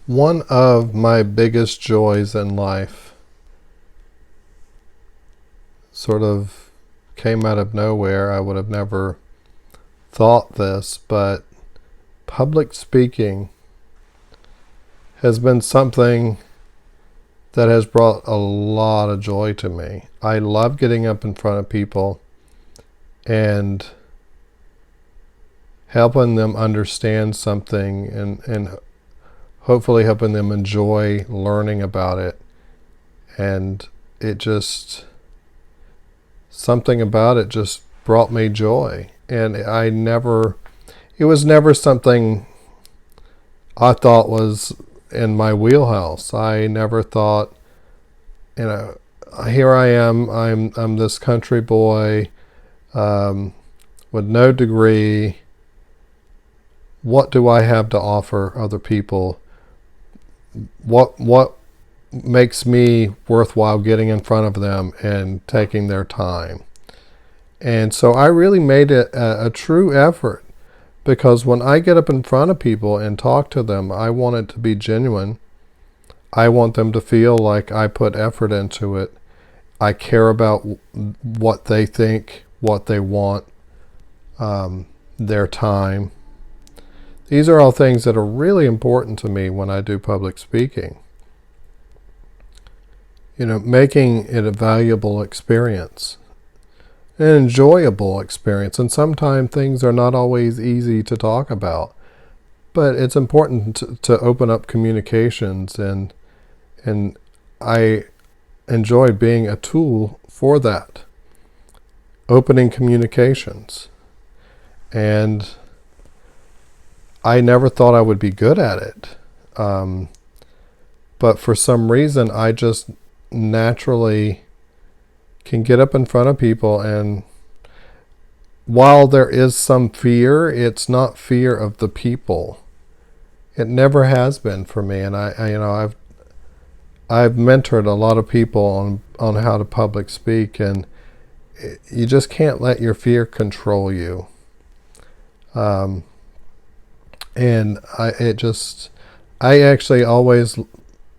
One of my biggest joys in life sort of came out of nowhere. I would have never thought this, but public speaking has been something that has brought a lot of joy to me. I love getting up in front of people and helping them understand something and hopefully helping them enjoy learning about it. And it just, something about it just brought me joy. And it was never something I thought was in my wheelhouse. I never thought, here I am, I'm this country boy, with no degree. What do I have to offer other people? What makes me worthwhile getting in front of them and taking their time? And so I really made it a true effort, because when I get up in front of people and talk to them, I want it to be genuine. I want them to feel like I put effort into it. I care about what they think, what they want, their time. These are all things that are really important to me when I do public speaking. Making it a valuable experience, an enjoyable experience. And sometimes things are not always easy to talk about, but it's important to open up communications, and I enjoy being a tool for that, opening communications. And I never thought I would be good at it. But for some reason, I just naturally can get up in front of people, and while there is some fear, it's not fear of the people. It never has been for me. And I've mentored a lot of people on how to public speak, and you just can't let your fear control you. And I actually always,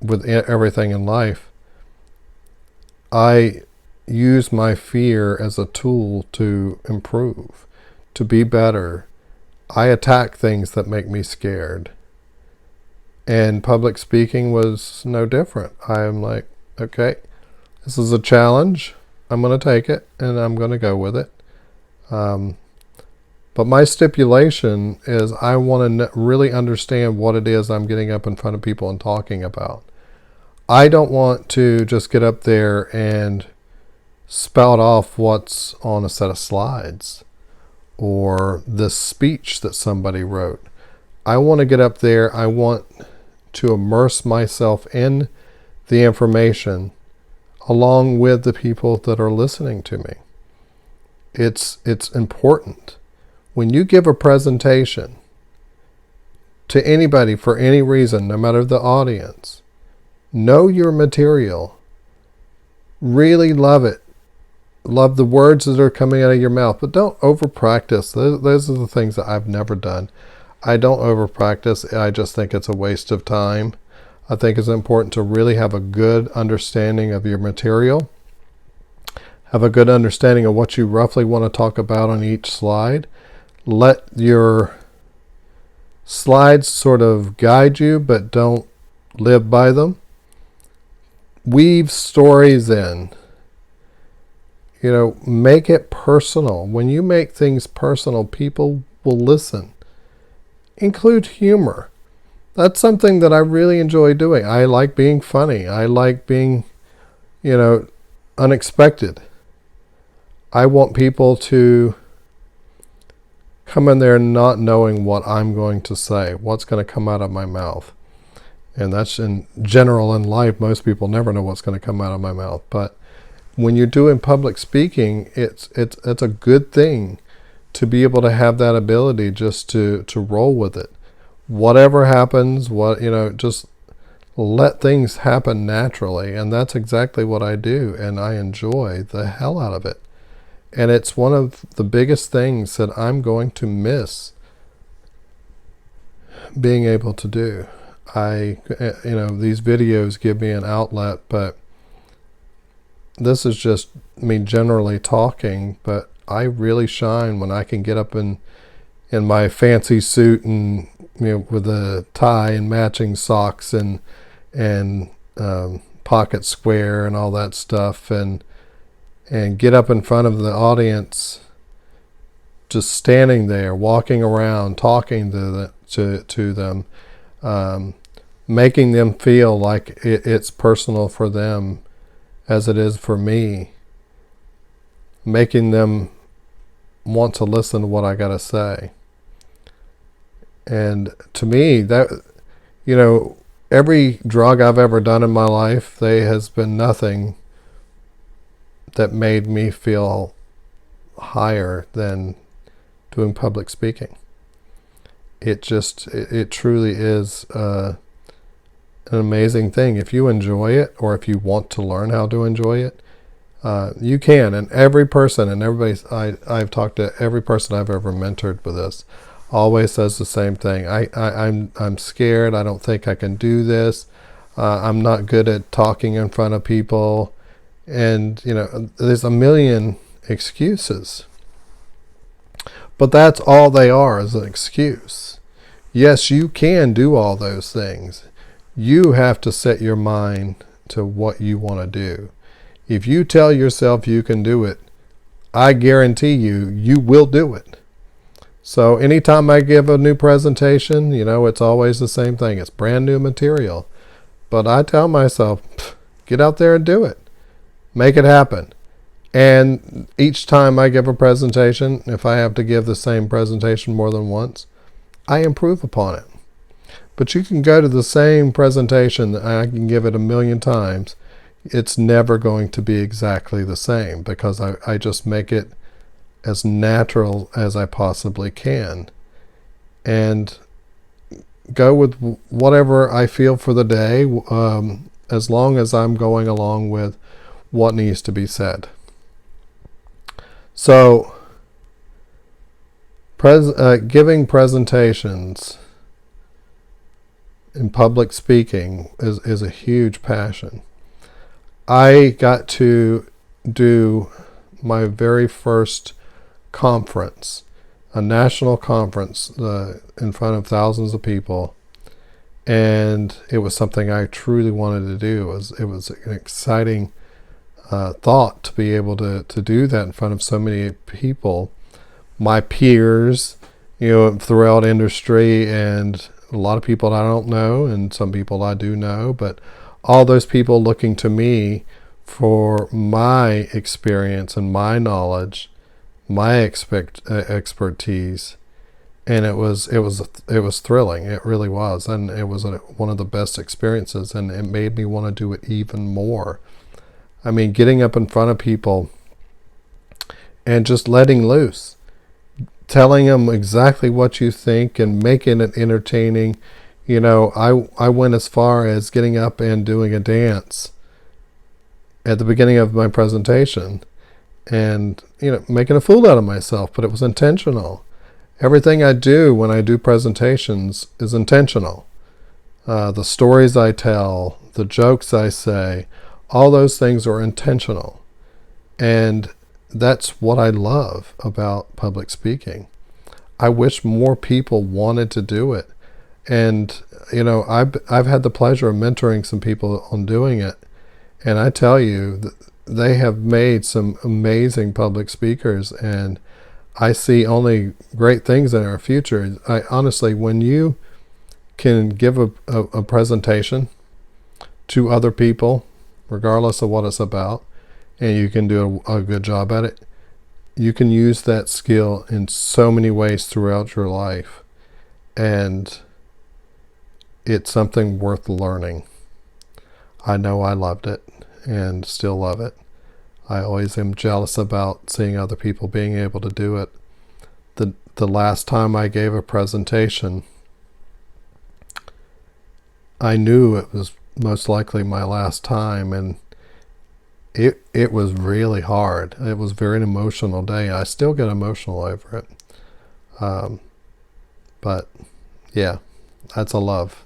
with everything in life, I use my fear as a tool to improve, to be better. I attack things that make me scared. And public speaking was no different. I'm like, okay, this is a challenge. I'm going to take it, and I'm going to go with it. But my stipulation is I want to really understand what it is I'm getting up in front of people and talking about. I don't want to just get up there and spout off what's on a set of slides or this speech that somebody wrote. I want to get up there. I want to immerse myself in the information along with the people that are listening to me. It's important. When you give a presentation to anybody for any reason, no matter the audience, know your material. Really love it. Love the words that are coming out of your mouth, but don't over practice. Those are the things that I've never done. I don't over practice. I just think it's a waste of time. I think it's important to really have a good understanding of your material. Have a good understanding of what you roughly want to talk about on each slide. Let your slides sort of guide you, but don't live by them. Weave stories in. Make it personal. When you make things personal, people will listen. Include humor. That's something that I really enjoy doing. I like being funny. I like being, unexpected. I want people to come in there not knowing what I'm going to say, what's going to come out of my mouth. And that's in general in life. Most people never know what's going to come out of my mouth. But when you're doing public speaking, it's a good thing to be able to have that ability just to roll with it. Whatever happens, just let things happen naturally. And that's exactly what I do. And I enjoy the hell out of it. And it's one of the biggest things that I'm going to miss being able to do. these videos give me an outlet, but this is just me generally talking, but I really shine when I can get up in my fancy suit and, with a tie and matching socks and pocket square and all that stuff, and get up in front of the audience, just standing there, walking around, talking to them, making them feel like it's personal for them as it is for me, making them want to listen to what I got to say. And to me, that, every drug I've ever done in my life, there has been nothing that made me feel higher than doing public speaking. It truly is an amazing thing. If you enjoy it, or if you want to learn how to enjoy it, you can. And every person, and I've talked to every person I've ever mentored with this, always says the same thing. I'm scared. I don't think I can do this. I'm not good at talking in front of people. And, there's a million excuses. But that's all they are, is an excuse. Yes, you can do all those things. You have to set your mind to what you want to do. If you tell yourself you can do it, I guarantee you will do it. So anytime I give a new presentation, it's always the same thing. It's brand new material. But I tell myself, get out there and do it. Make it happen. And each time I give a presentation, if I have to give the same presentation more than once, I improve upon it. But you can go to the same presentation, I can give it 1,000,000 times. It's never going to be exactly the same, because I just make it as natural as I possibly can. And go with whatever I feel for the day, as long as I'm going along with what needs to be said. So, giving presentations in public speaking is a huge passion. I got to do my very first conference, a national conference, in front of thousands of people, and it was something I truly wanted to do. It was an exciting thought to be able to do that in front of so many people, my peers, throughout industry, and a lot of people I don't know, and some people I do know, but all those people looking to me for my experience and my knowledge, my expertise, and it was thrilling. It really was, and it was one of the best experiences, and it made me want to do it even more. I mean, getting up in front of people and just letting loose, telling them exactly what you think and making it entertaining. I went as far as getting up and doing a dance at the beginning of my presentation, and making a fool out of myself, but it was intentional. Everything I do when I do presentations is intentional. The stories I tell, the jokes I say, all those things are intentional. And that's what I love about public speaking. I wish more people wanted to do it. And, I've had the pleasure of mentoring some people on doing it. And I tell you, they have made some amazing public speakers, and I see only great things in our future. Honestly, when you can give a presentation to other people, regardless of what it's about, and you can do a good job at it, you can use that skill in so many ways throughout your life. And it's something worth learning. I know I loved it and still love it. I always am jealous about seeing other people being able to do it. The last time I gave a presentation, I knew it was most likely my last time, and it was really hard. It was a very emotional day. I still get emotional over it. But yeah, that's a love.